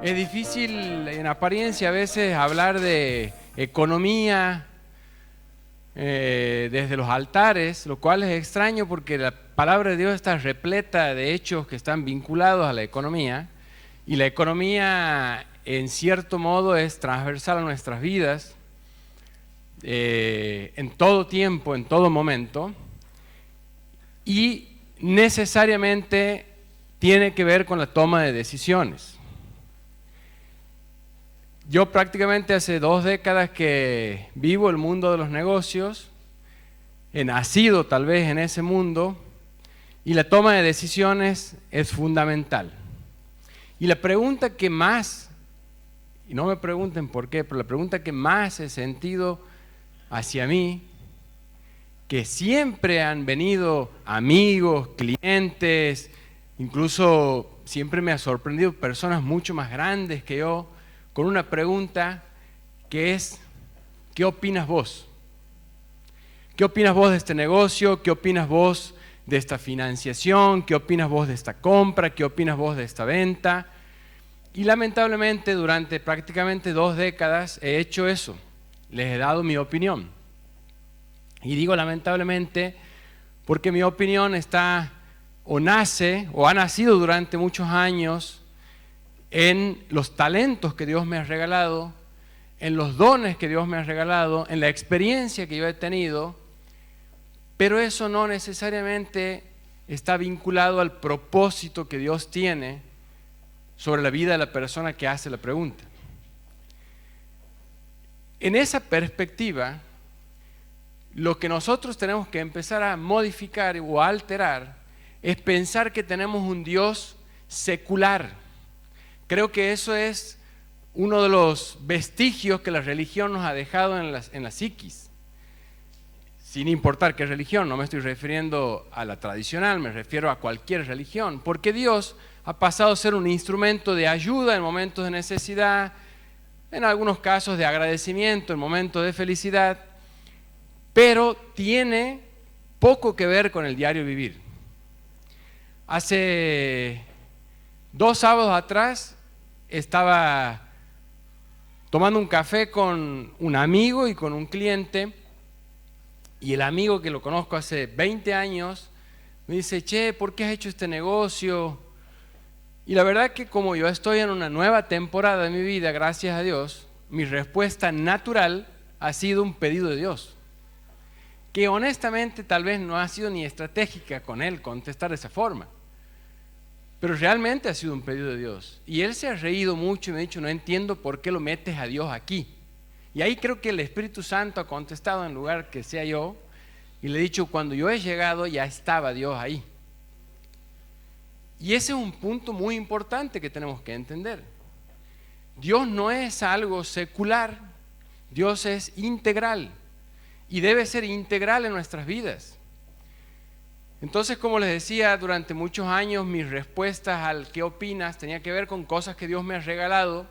Es difícil en apariencia a veces hablar de economía desde los altares, lo cual es extraño porque la palabra de Dios está repleta de hechos que están vinculados a la economía, y la economía en cierto modo es transversal a nuestras vidas en todo tiempo, en todo momento, y necesariamente tiene que ver con la toma de decisiones. Yo prácticamente hace 2 décadas que vivo el mundo de los negocios, he nacido tal vez en ese mundo, y la toma de decisiones es fundamental. Y la pregunta que más, y no me pregunten por qué, pero la pregunta que más he sentido hacia mí, que siempre han venido amigos, clientes, incluso siempre me ha sorprendido personas mucho más grandes que yo, con una pregunta que es: ¿qué opinas vos? ¿Qué opinas vos de este negocio? ¿Qué opinas vos de esta financiación? ¿Qué opinas vos de esta compra? ¿Qué opinas vos de esta venta? Y lamentablemente durante prácticamente 2 décadas he hecho eso, les he dado mi opinión. Y digo lamentablemente porque mi opinión está o nace o ha nacido durante muchos años en los talentos que Dios me ha regalado, en los dones que Dios me ha regalado, en la experiencia que yo he tenido, pero eso no necesariamente está vinculado al propósito que Dios tiene sobre la vida de la persona que hace la pregunta. En esa perspectiva, lo que nosotros tenemos que empezar a modificar o a alterar es pensar que tenemos un Dios secular. Creo que eso es uno de los vestigios que la religión nos ha dejado en la psiquis. Sin importar qué religión, no me estoy refiriendo a la tradicional, me refiero a cualquier religión, porque Dios ha pasado a ser un instrumento de ayuda en momentos de necesidad, en algunos casos de agradecimiento, en momentos de felicidad, pero tiene poco que ver con el diario vivir. Hace 2 sábados atrás estaba tomando un café con un amigo y con un cliente, y el amigo, que lo conozco hace 20 años, me dice: che, ¿por qué has hecho este negocio? Y la verdad que como yo estoy en una nueva temporada de mi vida, gracias a Dios, mi respuesta natural ha sido un pedido de Dios, que honestamente tal vez no ha sido ni estratégica con él contestar de esa forma, pero realmente ha sido un pedido de Dios. Y él se ha reído mucho y me ha dicho: no entiendo por qué lo metes a Dios aquí. Y ahí creo que el Espíritu Santo ha contestado en lugar que sea yo, y le he dicho: cuando yo he llegado ya estaba Dios ahí. Y ese es un punto muy importante que tenemos que entender. Dios no es algo secular, Dios es integral y debe ser integral en nuestras vidas. Entonces, como les decía, durante muchos años mis respuestas al ¿qué opinas? Tenía que ver con cosas que Dios me ha regalado,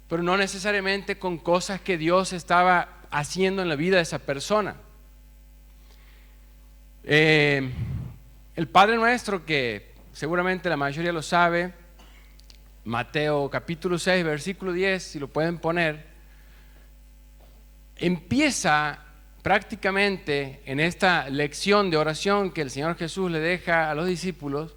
pero no necesariamente con cosas que Dios estaba haciendo en la vida de esa persona. El Padre Nuestro, que seguramente la mayoría lo sabe, Mateo capítulo 6, versículo 10, si lo pueden poner, empieza prácticamente en esta lección de oración que el Señor Jesús le deja a los discípulos: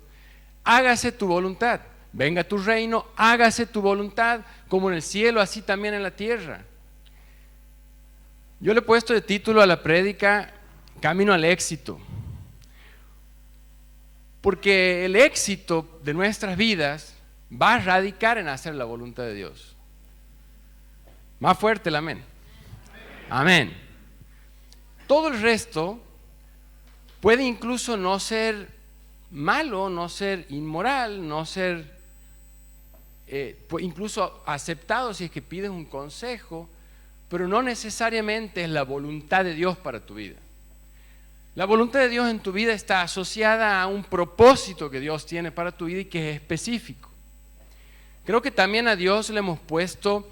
hágase tu voluntad, venga tu reino, hágase tu voluntad, como en el cielo, así también en la tierra. Yo le he puesto de título a la prédica Camino al éxito, porque el éxito de nuestras vidas va a radicar en hacer la voluntad de Dios. Más fuerte el amén. Amén. Todo el resto puede incluso no ser malo, no ser inmoral, no ser incluso aceptado si es que pides un consejo, pero no necesariamente es la voluntad de Dios para tu vida. La voluntad de Dios en tu vida está asociada a un propósito que Dios tiene para tu vida y que es específico. Creo que también a Dios le hemos puesto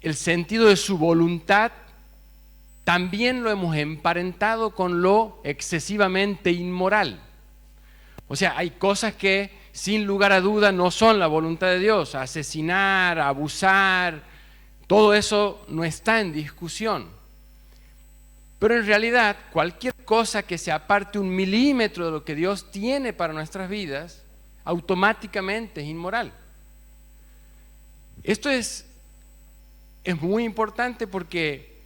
el sentido de su voluntad, también lo hemos emparentado con lo excesivamente inmoral. O sea, hay cosas que sin lugar a duda no son la voluntad de Dios. Asesinar, abusar, todo eso no está en discusión. Pero en realidad, cualquier cosa que se aparte 1 milímetro de lo que Dios tiene para nuestras vidas, automáticamente es inmoral. Esto es muy importante porque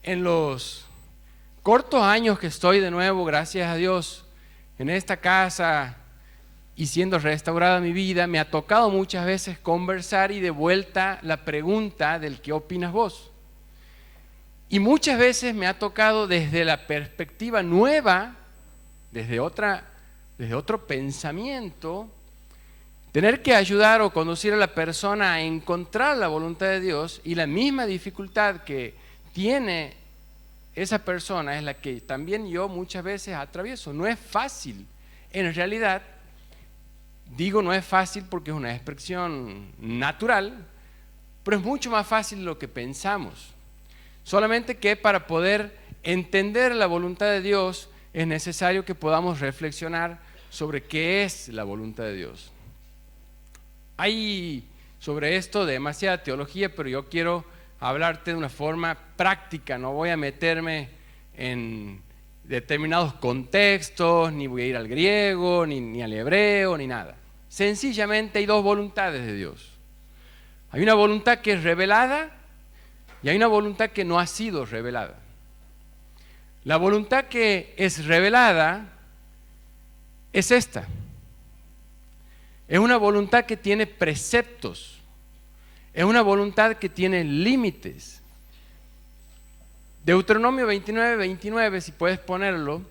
en los cortos años que estoy de nuevo, gracias a Dios, en esta casa y siendo restaurada mi vida, me ha tocado muchas veces conversar y de vuelta la pregunta del ¿qué opinas vos? Y muchas veces me ha tocado desde la perspectiva nueva, desde otro pensamiento, tener que ayudar o conducir a la persona a encontrar la voluntad de Dios, y la misma dificultad que tiene esa persona es la que también yo muchas veces atravieso. No es fácil. En realidad, digo no es fácil porque es una expresión natural, pero es mucho más fácil de lo que pensamos. Solamente que para poder entender la voluntad de Dios es necesario que podamos reflexionar sobre qué es la voluntad de Dios. Hay sobre esto demasiada teología, pero yo quiero hablarte de una forma práctica. No voy a meterme en determinados contextos, ni voy a ir al griego, ni al hebreo, ni nada. Sencillamente hay 2 voluntades de Dios. Hay una voluntad que es revelada y hay una voluntad que no ha sido revelada. La voluntad que es revelada es esta. Es una voluntad que tiene preceptos. Es una voluntad que tiene límites. Deuteronomio 29, 29, si puedes ponerlo.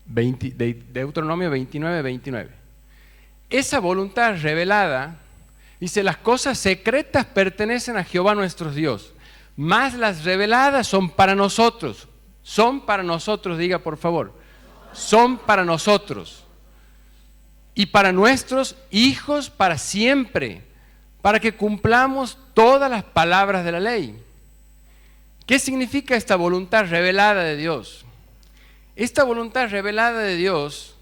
Deuteronomio 29, 29. Esa voluntad revelada dice: las cosas secretas pertenecen a Jehová nuestro Dios, mas las reveladas son para nosotros. Son para nosotros, diga por favor. Son para nosotros y para nuestros hijos para siempre, para que cumplamos todas las palabras de la ley. ¿Qué significa esta voluntad revelada de Dios? Esta voluntad revelada de Dios,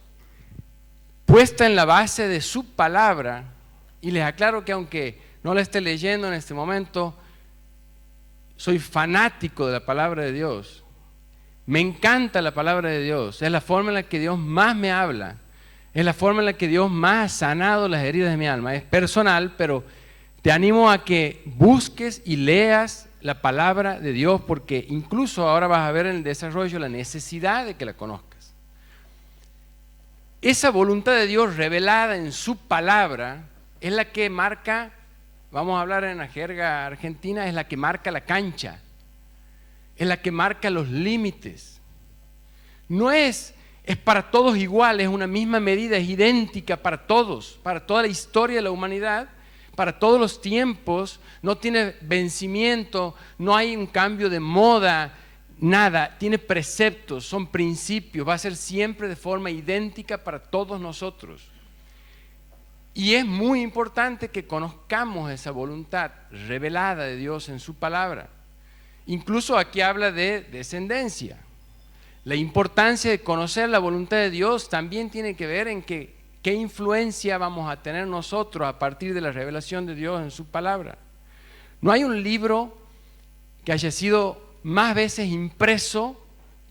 puesta en la base de su palabra, y les aclaro que aunque no la esté leyendo en este momento, soy fanático de la palabra de Dios. Me encanta la palabra de Dios. Es la forma en la que Dios más me habla. Es la forma en la que Dios más ha sanado las heridas de mi alma. Es personal, pero te animo a que busques y leas la palabra de Dios, porque incluso ahora vas a ver en el desarrollo la necesidad de que la conozcas. Esa voluntad de Dios revelada en su palabra es la que marca, vamos a hablar en la jerga argentina, es la que marca la cancha, es la que marca los límites. No es para todos igual, es una misma medida, es idéntica para todos, para toda la historia de la humanidad, para todos los tiempos, no tiene vencimiento, no hay un cambio de moda, nada, tiene preceptos, son principios, va a ser siempre de forma idéntica para todos nosotros. Y es muy importante que conozcamos esa voluntad revelada de Dios en su palabra. Incluso aquí habla de descendencia. La importancia de conocer la voluntad de Dios también tiene que ver en qué influencia vamos a tener nosotros a partir de la revelación de Dios en su palabra. No hay un libro que haya sido más veces impreso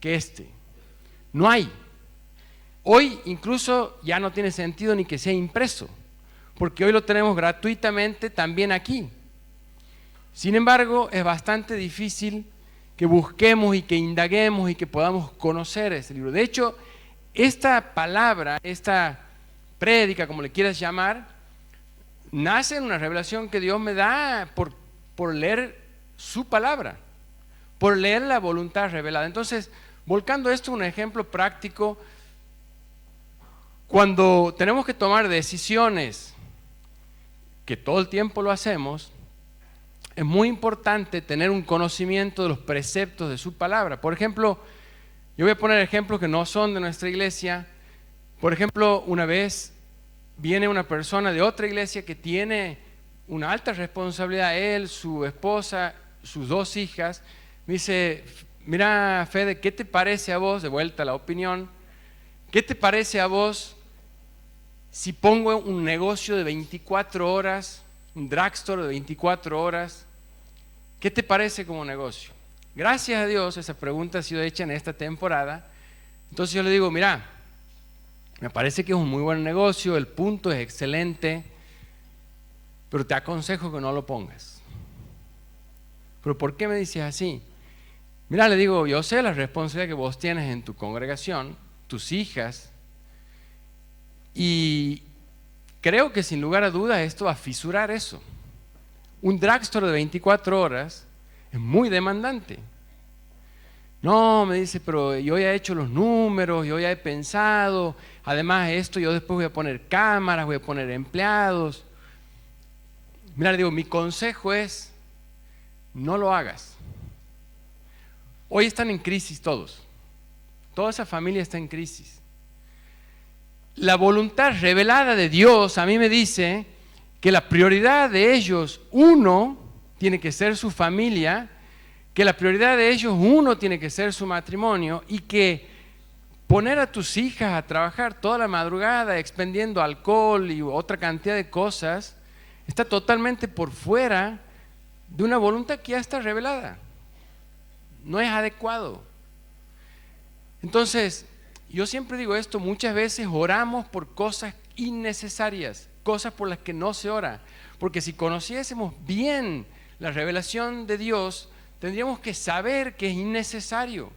que este. No hay. Hoy incluso ya no tiene sentido ni que sea impreso, porque hoy lo tenemos gratuitamente también aquí. Sin embargo, es bastante difícil que busquemos y que indaguemos y que podamos conocer ese libro. De hecho, esta palabra, esta prédica, como le quieras llamar, nace en una revelación que Dios me da por leer su palabra, por leer la voluntad revelada. Entonces, volcando esto a un ejemplo práctico, cuando tenemos que tomar decisiones, que todo el tiempo lo hacemos, es muy importante tener un conocimiento de los preceptos de su palabra. Por ejemplo, yo voy a poner ejemplos que no son de nuestra iglesia. Por ejemplo, una vez viene una persona de otra iglesia que tiene una alta responsabilidad, él, su esposa, sus 2 hijas. Me dice: mira, Fede, ¿qué te parece a vos, de vuelta a la opinión, qué te parece a vos si pongo un negocio de 24 horas, un drugstore de 24 horas? ¿Qué te parece como negocio? Gracias a Dios esa pregunta ha sido hecha en esta temporada. Entonces yo le digo, mira, me parece que es un muy buen negocio, el punto es excelente, pero te aconsejo que no lo pongas. ¿Pero por qué me dices así? Mira, le digo, yo sé la responsabilidad que vos tienes en tu congregación, tus hijas, y creo que sin lugar a dudas esto va a fisurar eso. Un drugstore de 24 horas es muy demandante. No, me dice, pero yo ya he hecho los números, yo ya he pensado, además esto yo después voy a poner cámaras, voy a poner empleados. Mira, le digo, mi consejo es, no lo hagas. Hoy están en crisis todos, toda esa familia está en crisis. La voluntad revelada de Dios a mí me dice que la prioridad de ellos, uno, tiene que ser su familia, que la prioridad de ellos, uno, tiene que ser su matrimonio, y que poner a tus hijas a trabajar toda la madrugada expendiendo alcohol y otra cantidad de cosas está totalmente por fuera de una voluntad que ya está revelada. No es adecuado. Entonces, yo siempre digo esto, muchas veces oramos por cosas innecesarias, cosas por las que no se ora, porque si conociésemos bien la revelación de Dios, tendríamos que saber que es innecesario.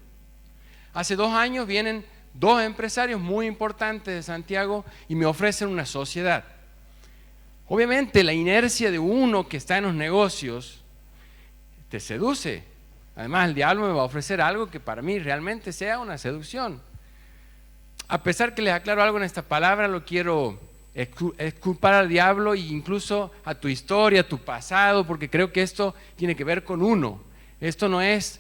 Hace 2 años vienen 2 empresarios muy importantes de Santiago y me ofrecen una sociedad. Obviamente la inercia de uno que está en los negocios te seduce. Además el diablo me va a ofrecer algo que para mí realmente sea una seducción. A pesar que les aclaro algo en esta palabra, lo quiero exculpar al diablo e incluso a tu historia, a tu pasado, porque creo que esto tiene que ver con uno. Esto no es,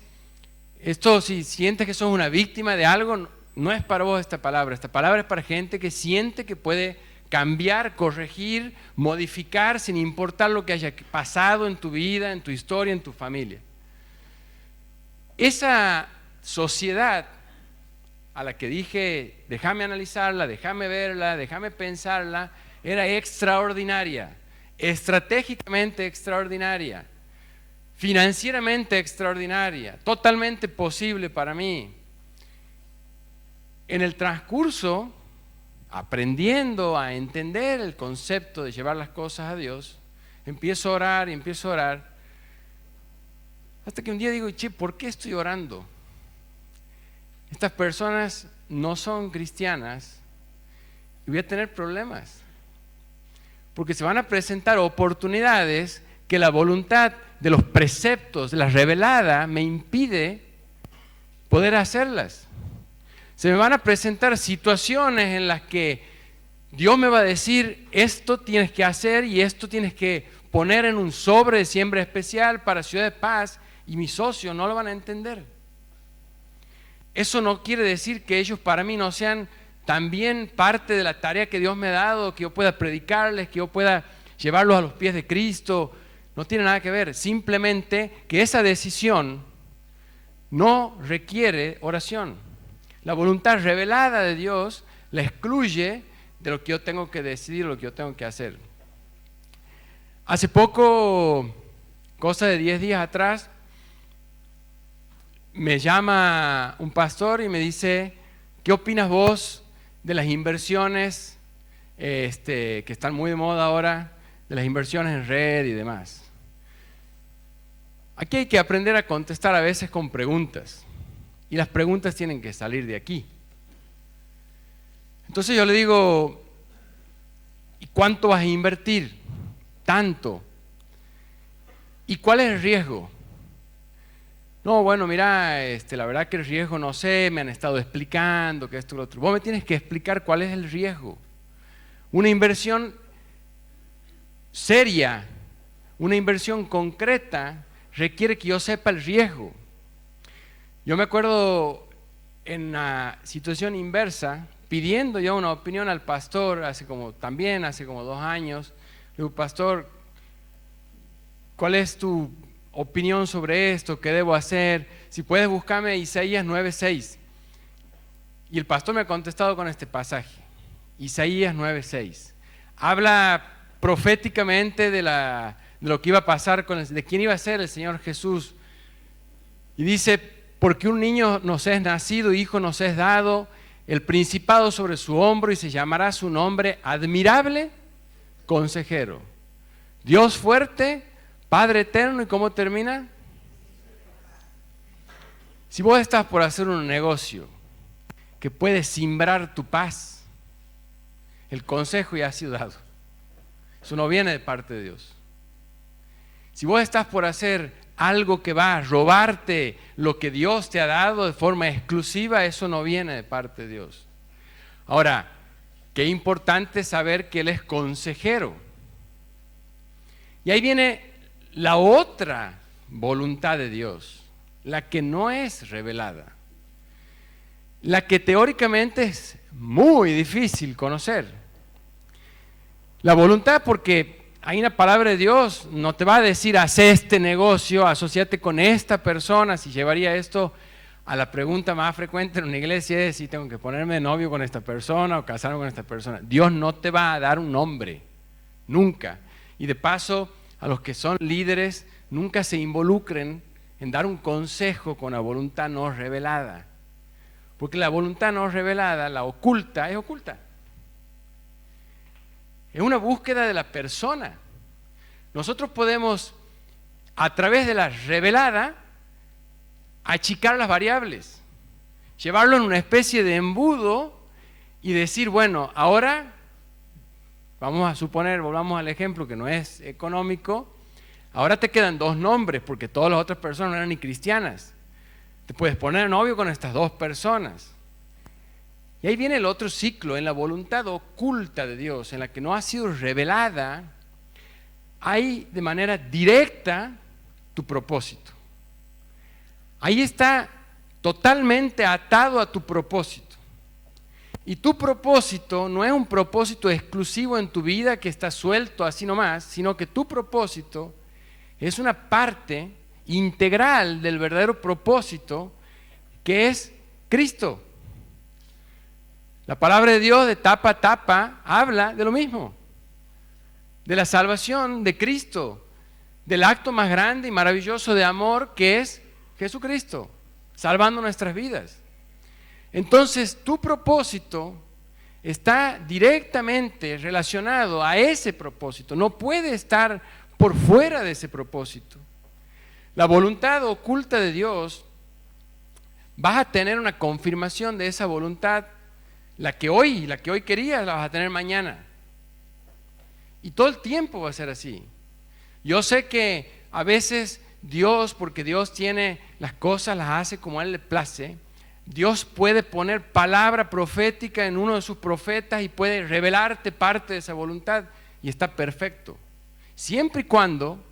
esto si sientes que sos una víctima de algo, no es para vos esta palabra es para gente que siente que puede cambiar, corregir, modificar sin importar lo que haya pasado en tu vida, en tu historia, en tu familia. Esa sociedad a la que dije, déjame analizarla, déjame verla, déjame pensarla, era extraordinaria, estratégicamente extraordinaria, financieramente extraordinaria, totalmente posible para mí. En el transcurso, aprendiendo a entender el concepto de llevar las cosas a Dios, empiezo a orar y empiezo a orar, hasta que un día digo, che, ¿por qué estoy orando? Estas personas no son cristianas y voy a tener problemas, porque se van a presentar oportunidades que la voluntad de los preceptos, de la revelada, me impide poder hacerlas. Se me van a presentar situaciones en las que Dios me va a decir, esto tienes que hacer y esto tienes que poner en un sobre de siembra especial para Ciudad de Paz, y mis socios no lo van a entender. Eso no quiere decir que ellos para mí no sean también parte de la tarea que Dios me ha dado, que yo pueda predicarles, que yo pueda llevarlos a los pies de Cristo. No tiene nada que ver, simplemente que esa decisión no requiere oración. La voluntad revelada de Dios la excluye de lo que yo tengo que decidir, lo que yo tengo que hacer. Hace poco, cosa de 10 días atrás, me llama un pastor y me dice, ¿qué opinas vos de las inversiones que están muy de moda ahora, de las inversiones en red y demás? Aquí hay que aprender a contestar a veces con preguntas, y las preguntas tienen que salir de aquí. Entonces yo le digo, ¿y cuánto vas a invertir? Tanto. ¿Y cuál es el riesgo? No, bueno, mira, la verdad que el riesgo no sé, me han estado explicando que esto y lo otro. Vos me tienes que explicar cuál es el riesgo. Una inversión seria, una inversión concreta, requiere que yo sepa el riesgo. Yo me acuerdo en una situación inversa, pidiendo yo una opinión al pastor, hace como 2 años, le digo, pastor, ¿cuál es tu opinión sobre esto? ¿Qué debo hacer? si puedes buscarme Isaías 9:6. Y el pastor me ha contestado con este pasaje, Isaías 9:6. Habla proféticamente de lo que iba a pasar, de quién iba a ser el Señor Jesús. Y dice, porque un niño nos es nacido, hijo nos es dado, el principado sobre su hombro, y se llamará su nombre admirable, consejero, Dios fuerte, Padre eterno. ¿Y cómo termina? Si vos estás por hacer un negocio que puede simbrar tu paz, el consejo ya ha sido dado. Eso no viene de parte de Dios. Si vos estás por hacer algo que va a robarte lo que Dios te ha dado de forma exclusiva, eso no viene de parte de Dios. Ahora, qué importante saber que Él es consejero. Y ahí viene la otra voluntad de Dios, la que no es revelada, la que teóricamente es muy difícil conocer. La voluntad, porque hay una palabra de Dios, no te va a decir haz este negocio, asociate con esta persona. Si llevaría esto a la pregunta más frecuente en una iglesia es si tengo que ponerme de novio con esta persona o casarme con esta persona. Dios no te va a dar un nombre, nunca. Y de paso, a los que son líderes, nunca se involucren en dar un consejo con la voluntad no revelada. Porque la voluntad no revelada, la oculta, es oculta. Es una búsqueda de la persona. Nosotros podemos, a través de la revelada, achicar las variables, llevarlo en una especie de embudo y decir, bueno, ahora vamos a suponer, volvamos al ejemplo que no es económico, ahora te quedan dos nombres porque todas las otras personas no eran ni cristianas. Te puedes poner novio con estas dos personas. Y ahí viene el otro ciclo, en la voluntad oculta de Dios, en la que no ha sido revelada, hay de manera directa tu propósito. Ahí está totalmente atado a tu propósito. Y tu propósito no es un propósito exclusivo en tu vida que está suelto así nomás, sino que tu propósito es una parte integral del verdadero propósito que es Cristo. La palabra de Dios de tapa a tapa habla de lo mismo, de la salvación de Cristo, del acto más grande y maravilloso de amor que es Jesucristo, salvando nuestras vidas. Entonces, tu propósito está directamente relacionado a ese propósito, no puede estar por fuera de ese propósito. La voluntad oculta de Dios, vas a tener una confirmación de esa voluntad. La que hoy querías, la vas a tener mañana. Y todo el tiempo va a ser así. Yo sé que a veces Dios, porque Dios tiene las cosas, las hace como a Él le place, Dios puede poner palabra profética en uno de sus profetas y puede revelarte parte de esa voluntad y está perfecto. Siempre y cuando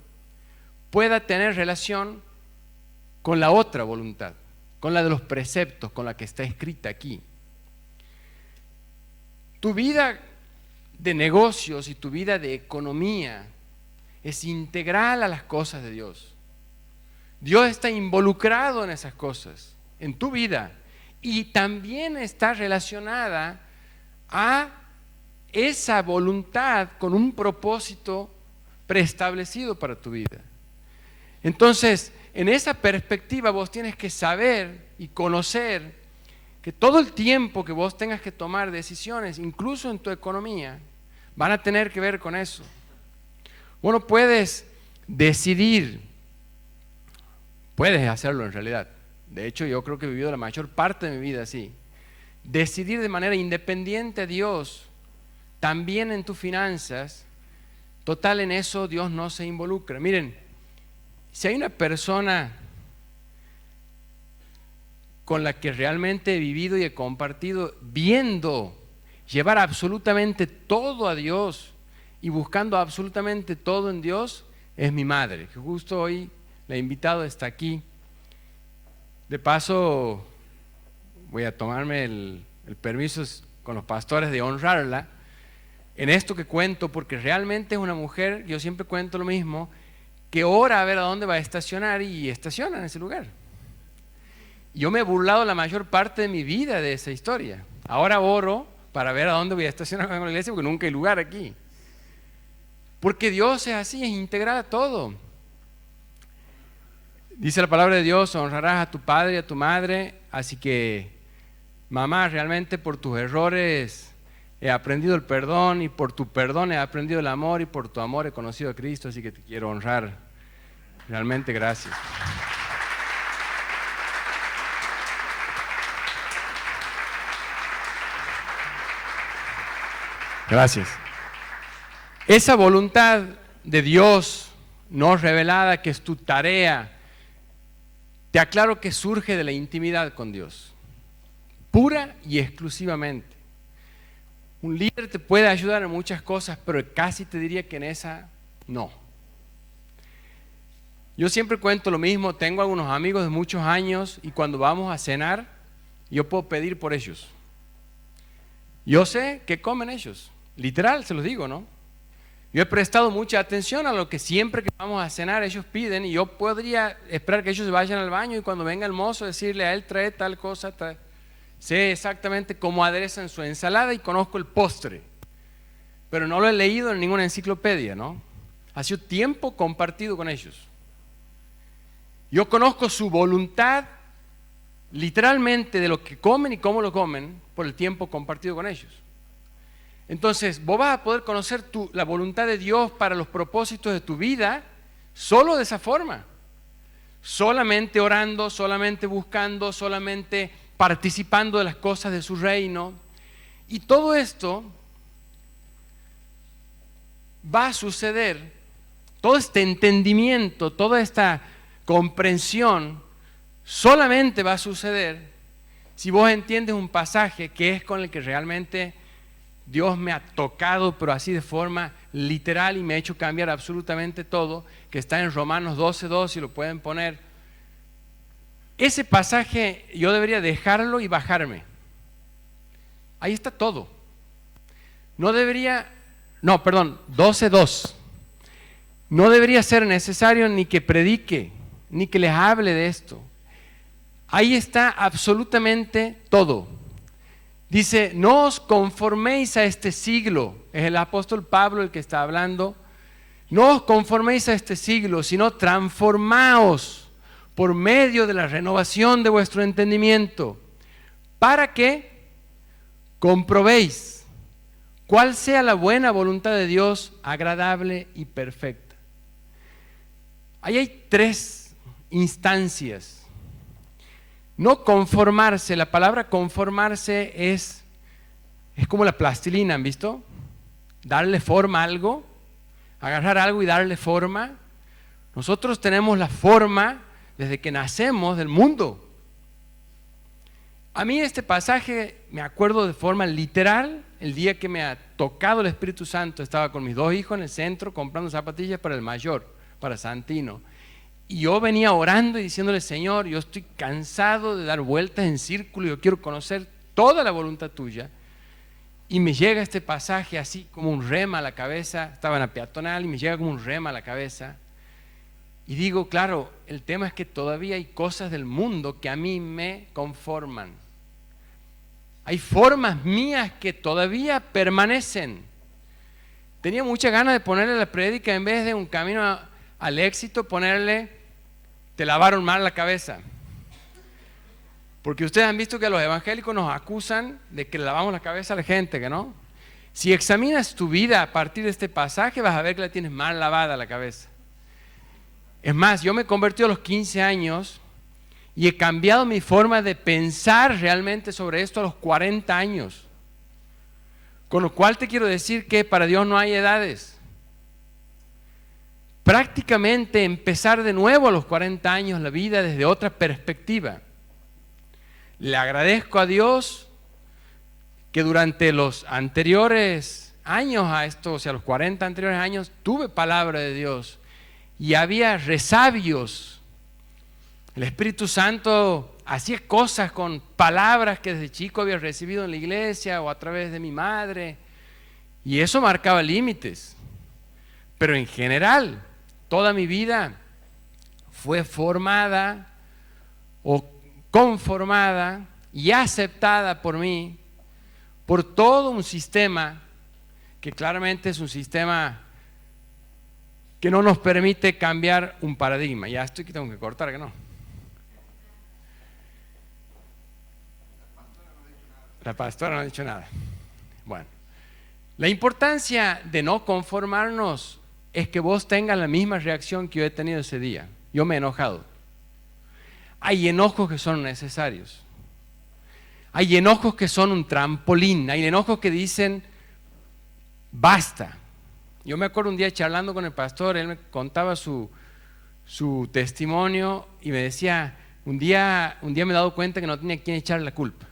pueda tener relación con la otra voluntad, con la de los preceptos, con la que está escrita aquí. Tu vida de negocios y tu vida de economía es integral a las cosas de Dios. Dios está involucrado en esas cosas, en tu vida, y también está relacionada a esa voluntad con un propósito preestablecido para tu vida. Entonces, en esa perspectiva vos tienes que saber y conocer que todo el tiempo que vos tengas que tomar decisiones, incluso en tu economía, van a tener que ver con eso. Bueno, puedes decidir, puedes hacerlo en realidad. De hecho, yo creo que he vivido la mayor parte de mi vida así. Decidir de manera independiente a Dios, también en tus finanzas. Total, en eso Dios no se involucra. Miren, si hay una persona con la que realmente he vivido y he compartido, viendo llevar absolutamente todo a Dios y buscando absolutamente todo en Dios, es mi madre, que justo hoy la he invitado, está aquí. De paso, voy a tomarme el permiso con los pastores de honrarla en esto que cuento, porque realmente es una mujer, yo siempre cuento lo mismo, que ora a ver a dónde va a estacionar y estaciona en ese lugar. Yo me he burlado la mayor parte de mi vida de esa historia. Ahora oro para ver a dónde voy a estacionar con la iglesia porque nunca hay lugar aquí. Porque Dios es así, es integral a todo. Dice la palabra de Dios, honrarás a tu padre y a tu madre, así que, mamá, realmente por tus errores he aprendido el perdón y por tu perdón he aprendido el amor y por tu amor he conocido a Cristo, así que te quiero honrar. Realmente gracias. Gracias. Esa voluntad de Dios no revelada, que es tu tarea, te aclaro que surge de la intimidad con Dios, pura y exclusivamente. Un líder te puede ayudar en muchas cosas, pero casi te diría que en esa no. Yo siempre cuento lo mismo, tengo algunos amigos de muchos años y cuando vamos a cenar, yo puedo pedir por ellos. Yo sé qué comen ellos, literal se los digo, ¿no? Yo he prestado mucha atención a lo que siempre que vamos a cenar ellos piden y yo podría esperar que ellos se vayan al baño y cuando venga el mozo decirle a él trae tal cosa, trae. Sé exactamente cómo aderezan su ensalada y conozco el postre, pero no lo he leído en ninguna enciclopedia, ¿no? Ha sido tiempo compartido con ellos. Yo conozco su voluntad literalmente de lo que comen y cómo lo comen por el tiempo compartido con ellos. Entonces, vos vas a poder conocer la voluntad de Dios para los propósitos de tu vida solo de esa forma. Solamente orando, solamente buscando, solamente participando de las cosas de su reino. Y todo esto va a suceder, todo este entendimiento, toda esta comprensión, solamente va a suceder si vos entiendes un pasaje que es con el que realmente Dios me ha tocado, pero así de forma literal y me ha hecho cambiar absolutamente todo, que está en Romanos 12:2, si lo pueden poner. Ese pasaje yo debería dejarlo y bajarme. Ahí está todo. 12:2. No debería ser necesario ni que predique, ni que les hable de esto. Ahí está absolutamente todo. Dice, no os conforméis a este siglo. Es el apóstol Pablo el que está hablando. No os conforméis a este siglo, sino transformaos por medio de la renovación de vuestro entendimiento, para que comprobéis cuál sea la buena voluntad de Dios, agradable y perfecta. Ahí hay 3 instancias. No conformarse, la palabra conformarse es como la plastilina, ¿han visto? Darle forma a algo, agarrar algo y darle forma. Nosotros tenemos la forma desde que nacemos del mundo. A mí este pasaje me acuerdo de forma literal el día que me ha tocado el Espíritu Santo. Estaba con mis 2 hijos en el centro comprando zapatillas para el mayor, para Santino. Y yo venía orando y diciéndole, Señor, yo estoy cansado de dar vueltas en círculo, yo quiero conocer toda la voluntad tuya. Y me llega este pasaje así como un rema a la cabeza, estaba en la peatonal y me llega como un rema a la cabeza. Y digo, claro, el tema es que todavía hay cosas del mundo que a mí me conforman. Hay formas mías que todavía permanecen. Tenía mucha ganas de ponerle a la prédica, en vez de un camino al éxito, ponerle, te lavaron mal la cabeza. Porque ustedes han visto que los evangélicos nos acusan de que le lavamos la cabeza a la gente, ¿que no? Si examinas tu vida a partir de este pasaje, vas a ver que la tienes mal lavada la cabeza. Es más, yo me convertí a los 15 años y he cambiado mi forma de pensar realmente sobre esto a los 40 años. Con lo cual te quiero decir que para Dios no hay edades. Prácticamente empezar de nuevo a los 40 años la vida desde otra perspectiva. Le agradezco a Dios que durante los anteriores años a esto, o sea, los 40 anteriores años, tuve palabra de Dios y había resabios. El Espíritu Santo hacía cosas con palabras que desde chico había recibido en la iglesia o a través de mi madre, y eso marcaba límites. Pero en general, toda mi vida fue formada o conformada y aceptada por mí, por todo un sistema que claramente es un sistema que no nos permite cambiar un paradigma. Ya estoy que tengo que cortar, ¿que no? La pastora no ha dicho nada. Bueno, la importancia de no conformarnos es que vos tengas la misma reacción que yo he tenido ese día. Yo me he enojado. Hay enojos que son necesarios. Hay enojos que son un trampolín. Hay enojos que dicen, basta. Yo me acuerdo un día charlando con el pastor, él me contaba su testimonio y me decía, un día me he dado cuenta que no tenía a quién echarle la culpa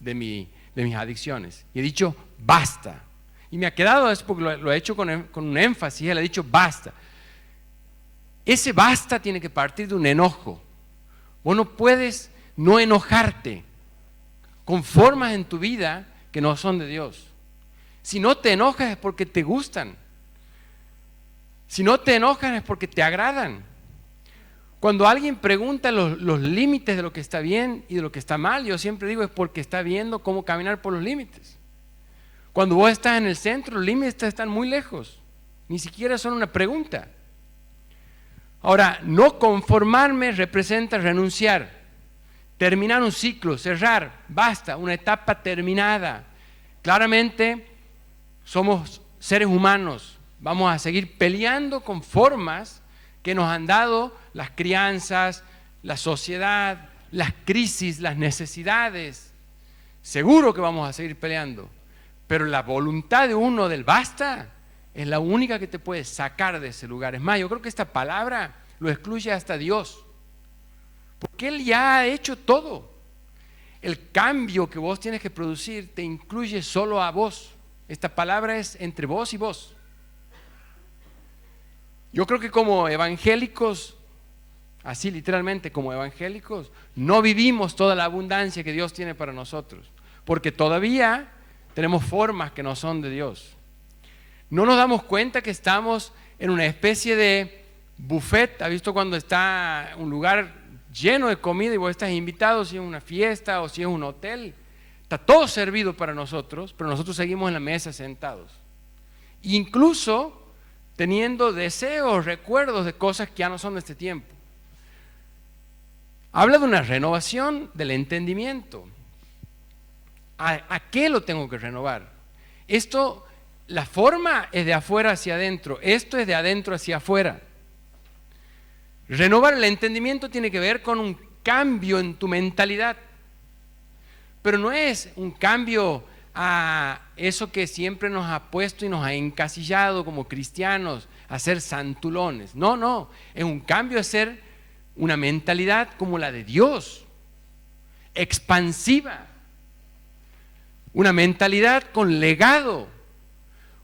de mis adicciones. Y he dicho, basta. Y me ha quedado eso porque lo he hecho con un énfasis, él ha dicho, basta. Ese basta tiene que partir de un enojo. Vos no puedes no enojarte con formas en tu vida que no son de Dios. Si no te enojas es porque te gustan. Si no te enojas es porque te agradan. Cuando alguien pregunta los límites de lo que está bien y de lo que está mal, yo siempre digo es porque está viendo cómo caminar por los límites. Cuando vos estás en el centro, los límites están muy lejos. Ni siquiera son una pregunta. Ahora, no conformarme representa renunciar, terminar un ciclo, cerrar, basta, una etapa terminada. Claramente somos seres humanos, vamos a seguir peleando con formas que nos han dado las crianzas, la sociedad, las crisis, las necesidades. Seguro que vamos a seguir peleando, pero la voluntad de uno del basta es la única que te puede sacar de ese lugar. Es más, yo creo que esta palabra lo excluye hasta Dios, porque Él ya ha hecho todo. El cambio que vos tienes que producir te incluye solo a vos. Esta palabra es entre vos y vos. Yo creo que como evangélicos, así literalmente como evangélicos, no vivimos toda la abundancia que Dios tiene para nosotros, porque todavía tenemos formas que no son de Dios. No nos damos cuenta que estamos en una especie de buffet. ¿Has visto cuando está un lugar lleno de comida y vos estás invitado, si es una fiesta o si es un hotel? Está todo servido para nosotros, pero nosotros seguimos en la mesa sentados. Incluso teniendo deseos, recuerdos de cosas que ya no son de este tiempo. Habla de una renovación del entendimiento. ¿A qué lo tengo que renovar? Esto, la forma es de afuera hacia adentro, esto es de adentro hacia afuera. Renovar el entendimiento tiene que ver con un cambio en tu mentalidad, pero no es un cambio a eso que siempre nos ha puesto y nos ha encasillado como cristianos, a ser santulones. No, es un cambio a ser una mentalidad como la de Dios, expansiva, una mentalidad con legado,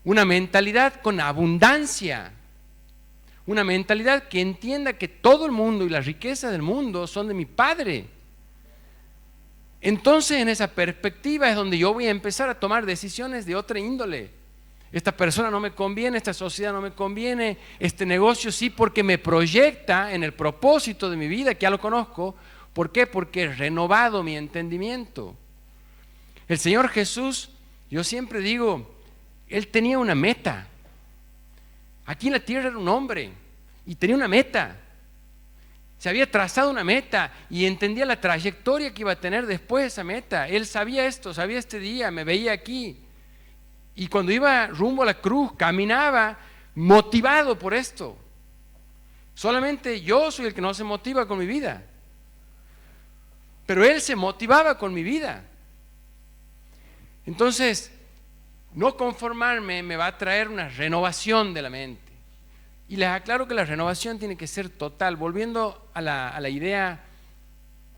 una mentalidad con abundancia, una mentalidad que entienda que todo el mundo y las riquezas del mundo son de mi Padre. Entonces, en esa perspectiva es donde yo voy a empezar a tomar decisiones de otra índole. Esta persona no me conviene, esta sociedad no me conviene, este negocio sí, porque me proyecta en el propósito de mi vida, que ya lo conozco. ¿Por qué? Porque he renovado mi entendimiento. El Señor Jesús, yo siempre digo, Él tenía una meta. Aquí en la tierra era un hombre y tenía una meta. Se había trazado una meta y entendía la trayectoria que iba a tener después de esa meta. Él sabía esto, sabía este día, me veía aquí. Y cuando iba rumbo a la cruz, caminaba motivado por esto. Solamente yo soy el que no se motiva con mi vida. Pero Él se motivaba con mi vida. Entonces, no conformarme me va a traer una renovación de la mente. Y les aclaro que la renovación tiene que ser total. Volviendo a la idea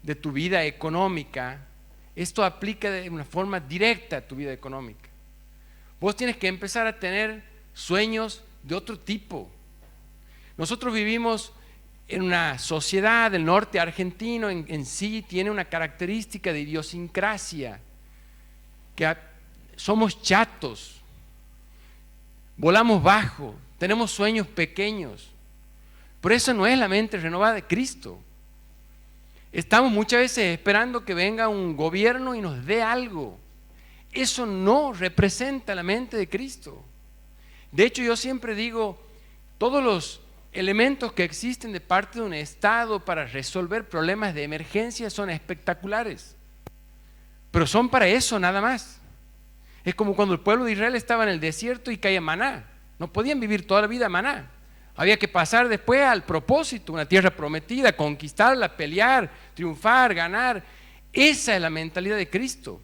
de tu vida económica, esto aplica de una forma directa a tu vida económica. Vos tienes que empezar a tener sueños de otro tipo. Nosotros vivimos en una sociedad del norte argentino, en sí tiene una característica de idiosincrasia, que somos chatos, volamos bajo, tenemos sueños pequeños. Por eso no es la mente renovada de Cristo. Estamos muchas veces esperando que venga un gobierno y nos dé algo. Eso no representa la mente de Cristo. De hecho, yo siempre digo, todos los elementos que existen de parte de un Estado para resolver problemas de emergencia son espectaculares, pero son para eso nada más. Es como cuando el pueblo de Israel estaba en el desierto y caía maná. No podían vivir toda la vida maná. Había que pasar después al propósito, una tierra prometida, conquistarla, pelear, triunfar, ganar. Esa es la mentalidad de Cristo.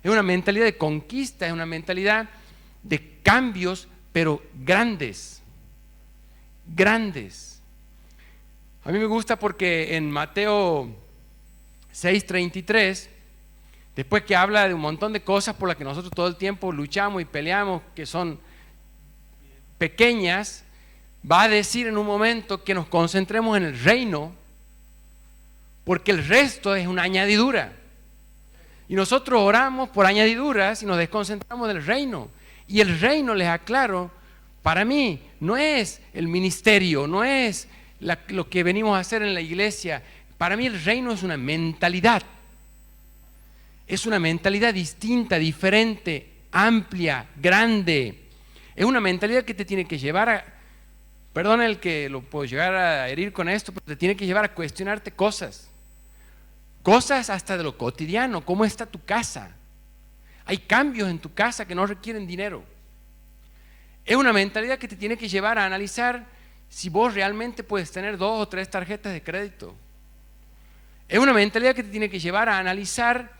Es una mentalidad de conquista, es una mentalidad de cambios, pero grandes. Grandes. A mí me gusta porque en Mateo 6:33, después que habla de un montón de cosas por las que nosotros todo el tiempo luchamos y peleamos, que son pequeñas, va a decir en un momento que nos concentremos en el reino, porque el resto es una añadidura. Y nosotros oramos por añadiduras y nos desconcentramos del reino. Y el reino, les aclaro, para mí no es el ministerio, no es lo que venimos a hacer en la iglesia. Para mí el reino es una mentalidad. Es una mentalidad distinta, diferente, amplia, grande. Es una mentalidad que te tiene que llevar a, perdona el que lo puedo llegar a herir con esto, pero te tiene que llevar a cuestionarte cosas. Cosas hasta de lo cotidiano. ¿Cómo está tu casa? Hay cambios en tu casa que no requieren dinero. Es una mentalidad que te tiene que llevar a analizar si vos realmente puedes tener 2 o 3 tarjetas de crédito. Es una mentalidad que te tiene que llevar a analizar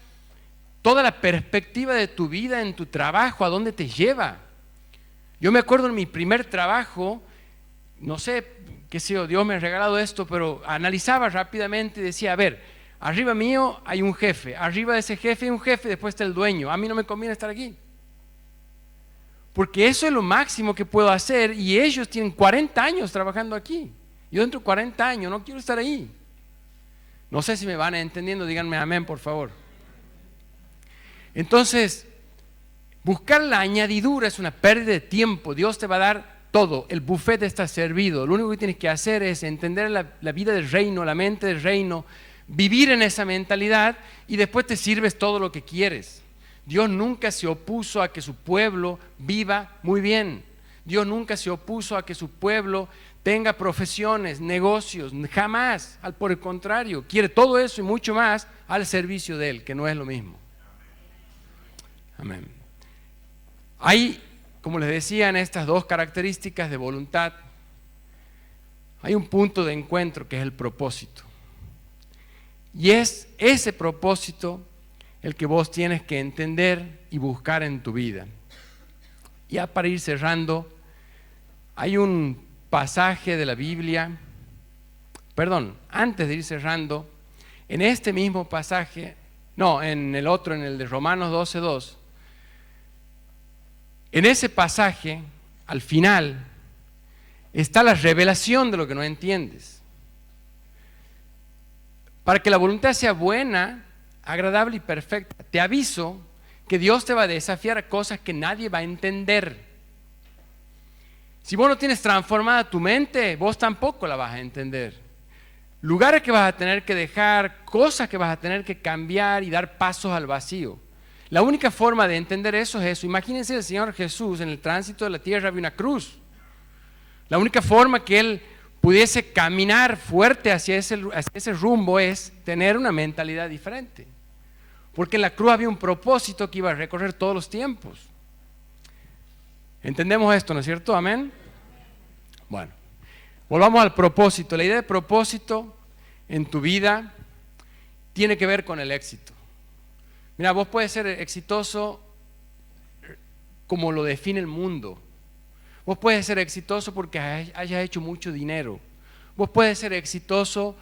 toda la perspectiva de tu vida en tu trabajo, a dónde te lleva. Yo me acuerdo en mi primer trabajo, no sé qué sé yo, Dios me ha regalado esto, pero analizaba rápidamente y decía, a ver, arriba mío hay un jefe, arriba de ese jefe hay un jefe, después está el dueño. A mí no me conviene estar aquí. Porque eso es lo máximo que puedo hacer y ellos tienen 40 años trabajando aquí. Yo dentro de 40 años no quiero estar ahí. No sé si me van entendiendo, díganme amén, por favor. Entonces, buscar la añadidura es una pérdida de tiempo. Dios te va a dar todo, el buffet está servido. Lo único que tienes que hacer es entender la vida del reino, la mente del reino, vivir en esa mentalidad y después te sirves todo lo que quieres. Dios nunca se opuso a que su pueblo viva muy bien. Dios nunca se opuso a que su pueblo tenga profesiones, negocios, jamás. Por el contrario, quiere todo eso y mucho más al servicio de Él, que no es lo mismo. Amén. Hay, como les decía, en estas 2 características de voluntad, hay un punto de encuentro que es el propósito. Y es ese propósito el que vos tienes que entender y buscar en tu vida. Ya para ir cerrando, hay un pasaje de la Biblia, antes de ir cerrando, en este mismo pasaje, en el otro, en el de Romanos 12:2, en ese pasaje, al final, está la revelación de lo que no entiendes. Para que la voluntad sea buena, agradable y perfecta, te aviso que Dios te va a desafiar a cosas que nadie va a entender. Si vos no tienes transformada tu mente, vos tampoco la vas a entender. Lugares que vas a tener que dejar, cosas que vas a tener que cambiar y dar pasos al vacío. La única forma de entender eso es eso. Imagínense el Señor Jesús en el tránsito de la tierra había una cruz. La única forma que Él pudiese caminar fuerte hacia ese rumbo es tener una mentalidad diferente. Porque en la cruz había un propósito que iba a recorrer todos los tiempos. ¿Entendemos esto, no es cierto? Amén. Bueno, volvamos al propósito. La idea de propósito en tu vida tiene que ver con el éxito. Mira, vos puedes ser exitoso como lo define el mundo. Vos puedes ser exitoso porque hayas hecho mucho dinero. Vos puedes ser exitoso,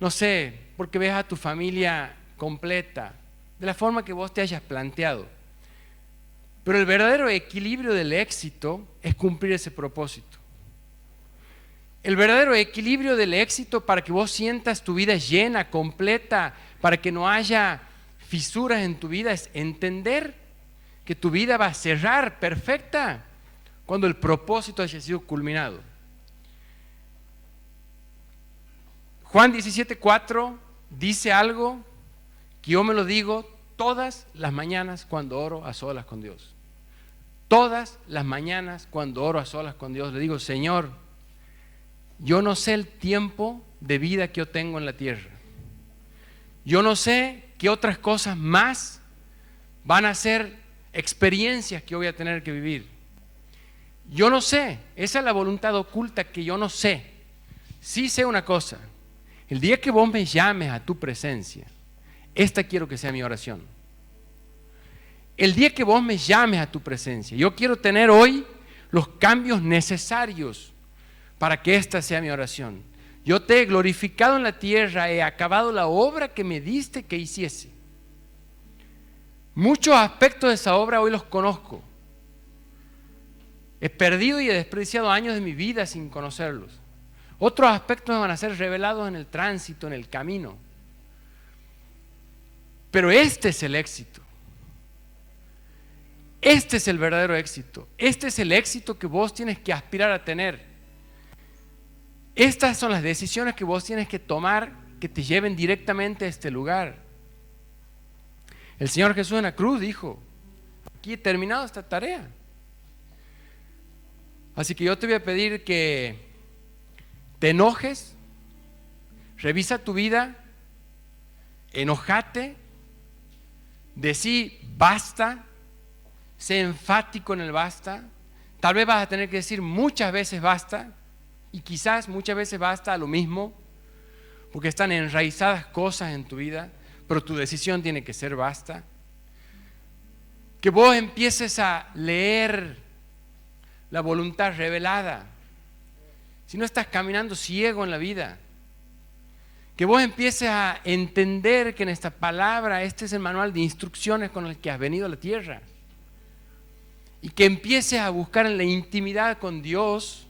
no sé, porque ves a tu familia completa, de la forma que vos te hayas planteado. Pero el verdadero equilibrio del éxito es cumplir ese propósito. El verdadero equilibrio del éxito para que vos sientas tu vida llena, completa, para que no haya fisuras en tu vida, es entender que tu vida va a cerrar perfecta cuando el propósito haya sido culminado. Juan 17:4 dice algo que yo me lo digo todas las mañanas cuando oro a solas con Dios. Todas las mañanas cuando oro a solas con Dios, le digo: Señor, yo no sé el tiempo de vida que yo tengo en la tierra. Yo no sé qué otras cosas más van a ser experiencias que yo voy a tener que vivir. Yo no sé, esa es la voluntad oculta que yo no sé. Sí sé una cosa: el día que vos me llames a tu presencia, esta quiero que sea mi oración. El día que vos me llames a tu presencia, yo quiero tener hoy los cambios necesarios para que esta sea mi oración. Yo te he glorificado en la tierra, he acabado la obra que me diste que hiciese. Muchos aspectos de esa obra hoy los conozco. He perdido y he desperdiciado años de mi vida sin conocerlos. Otros aspectos me van a ser revelados en el tránsito, en el camino. Pero este es el éxito. Este es el verdadero éxito. Este es el éxito que vos tienes que aspirar a tener. Estas son las decisiones que vos tienes que tomar, que te lleven directamente a este lugar. El Señor Jesús en la cruz dijo: aquí he terminado esta tarea. Así que yo te voy a pedir que te enojes, revisa tu vida, enojate, decí basta, sé enfático en el basta. Tal vez vas a tener que decir muchas veces basta, y quizás muchas veces basta a lo mismo, porque están enraizadas cosas en tu vida, pero tu decisión tiene que ser basta. Que vos empieces a leer la voluntad revelada, si no estás caminando ciego en la vida. Que vos empieces a entender que en esta palabra este es el manual de instrucciones con el que has venido a la tierra, y que empieces a buscar en la intimidad con Dios,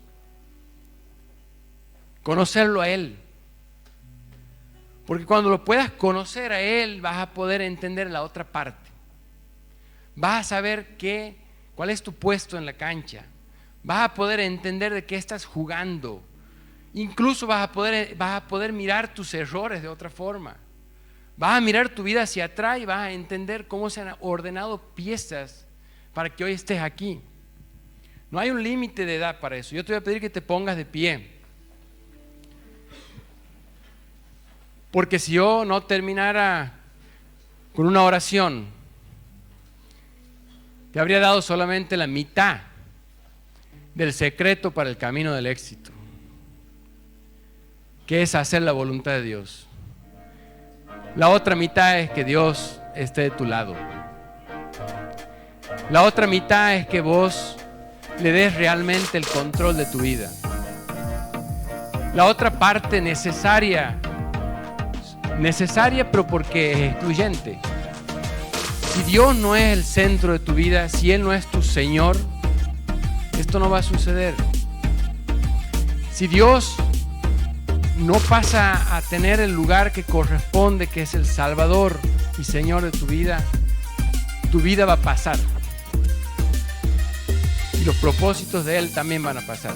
conocerlo a Él, porque cuando lo puedas conocer a Él vas a poder entender la otra parte. Vas a saber cuál es tu puesto en la cancha. Vas a poder entender de qué estás jugando. Incluso vas a poder mirar tus errores de otra forma. Vas a mirar tu vida hacia atrás y vas a entender cómo se han ordenado piezas para que hoy estés aquí. No hay un límite de edad para eso. Yo te voy a pedir que te pongas de pie, porque si yo no terminara con una oración, te habría dado solamente la mitad del secreto para el camino del éxito, que es hacer la voluntad de Dios. La otra mitad es que Dios esté de tu lado. La otra mitad es que vos le des realmente el control de tu vida. La otra parte necesaria pero porque es excluyente. Si Dios no es el centro de tu vida, si Él no es tu Señor, esto no va a suceder. Si Dios no pasa a tener el lugar que corresponde, que es el Salvador y Señor de tu vida va a pasar. Y los propósitos de Él también van a pasar.